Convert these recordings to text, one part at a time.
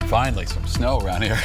Finally, some snow around here.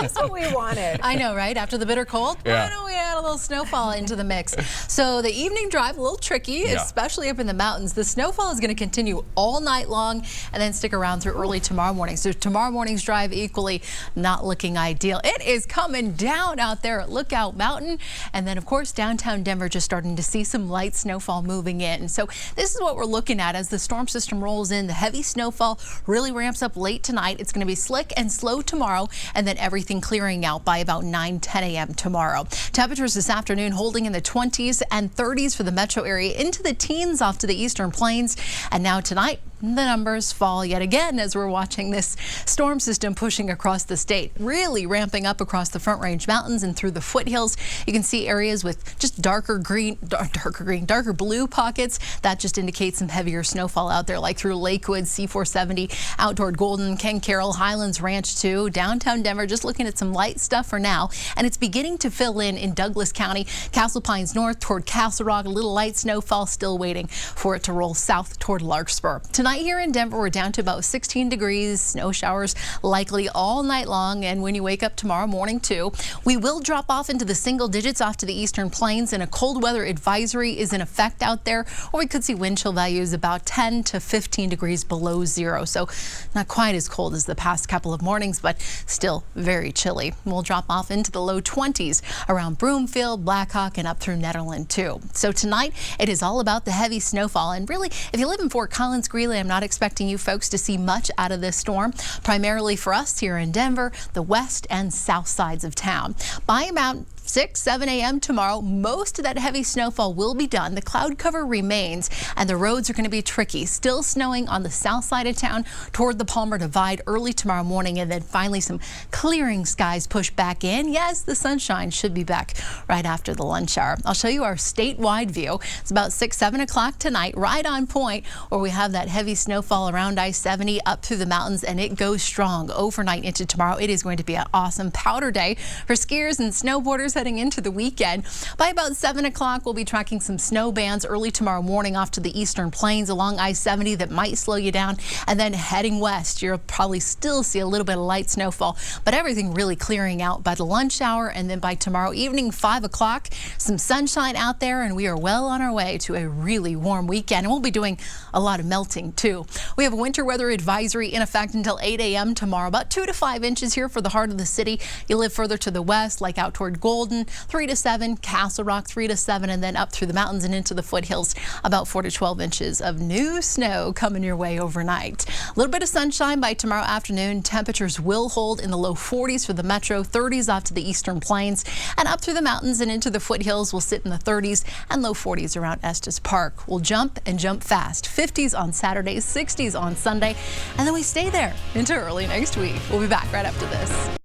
That's what we wanted. I know, right? After the bitter cold, Yeah. why don't we add a little snowfall into the mix? So the evening drive, a little tricky, especially up in the mountains. The snowfall is going to continue all night long and then stick around through early tomorrow morning. So tomorrow morning's drive equally not looking ideal. It is coming down out there at Lookout Mountain. And then, of course, downtown Denver just starting to see some light snowfall moving in. So this is what we're looking at as the storm system rolls in. The heavy snowfall really ramps up late tonight. It's going to be slick and slow tomorrow, and then everything clearing out by about 9-10 a.m. tomorrow. Temperatures this afternoon holding in the 20s and 30s for the metro area, into the teens off to the eastern plains. And now tonight, the numbers fall yet again as we're watching this storm system pushing across the state, really ramping up across the Front Range Mountains and through the foothills. You can see areas with just darker blue pockets. That just indicates some heavier snowfall out there, like through Lakewood, C470, out toward Golden, Ken Carroll, Highlands Ranch 2, downtown Denver. Just looking at some light stuff for now, and it's beginning to fill in Douglas County, Castle Pines north toward Castle Rock. A little light snowfall still waiting for it to roll south toward Larkspur. Tonight here in Denver, we're down to about 16 degrees. Snow showers likely all night long, and when you wake up tomorrow morning too, we will drop off into the single digits off to the eastern plains, and a cold weather advisory is in effect out there, or we could see wind chill values about 10 to 15 degrees below zero. So not quite as cold as the past couple of mornings, but still very chilly. We'll drop off into the low 20s around Broomfield, Blackhawk, and up through Nederland too. So tonight it is all about the heavy snowfall, and really, if you live in Fort Collins, Greeley, I'm not expecting you folks to see much out of this storm. Primarily for us here in Denver, the west and south sides of town. By about 6-7 a.m. tomorrow, most of that heavy snowfall will be done. The cloud cover remains, and the roads are going to be tricky. Still snowing on the south side of town toward the Palmer Divide early tomorrow morning, and then finally some clearing skies push back in. Yes, the sunshine should be back right after the lunch hour. I'll show you our statewide view. It's about 6-7 o'clock tonight, right on point, where we have that heavy snowfall around I-70 up through the mountains, and it goes strong overnight into tomorrow. It is going to be an awesome powder day for skiers and snowboarders heading into the weekend. By about 7 o'clock, we'll be tracking some snow bands early tomorrow morning off to the eastern plains along I-70 that might slow you down. And then heading west, you'll probably still see a little bit of light snowfall, but everything really clearing out by the lunch hour. And then by tomorrow evening, 5 o'clock, some sunshine out there, and we are well on our way to a really warm weekend. And we'll be doing a lot of melting too. We have a winter weather advisory in effect until 8 a.m. tomorrow, about 2 to 5 inches here for the heart of the city. You live further to the west, like out toward Golden, 3 to 7, Castle Rock 3 to 7, and then up through the mountains and into the foothills, about 4 to 12 inches of new snow coming your way overnight. A little bit of sunshine by tomorrow afternoon. Temperatures will hold in the low 40s for the metro, 30s off to the eastern plains, and up through the mountains and into the foothills will sit in the 30s and low 40s around Estes Park. We'll jump and jump fast. 50s on Saturday, 60s on Sunday, and then we stay there into early next week. We'll be back right after this.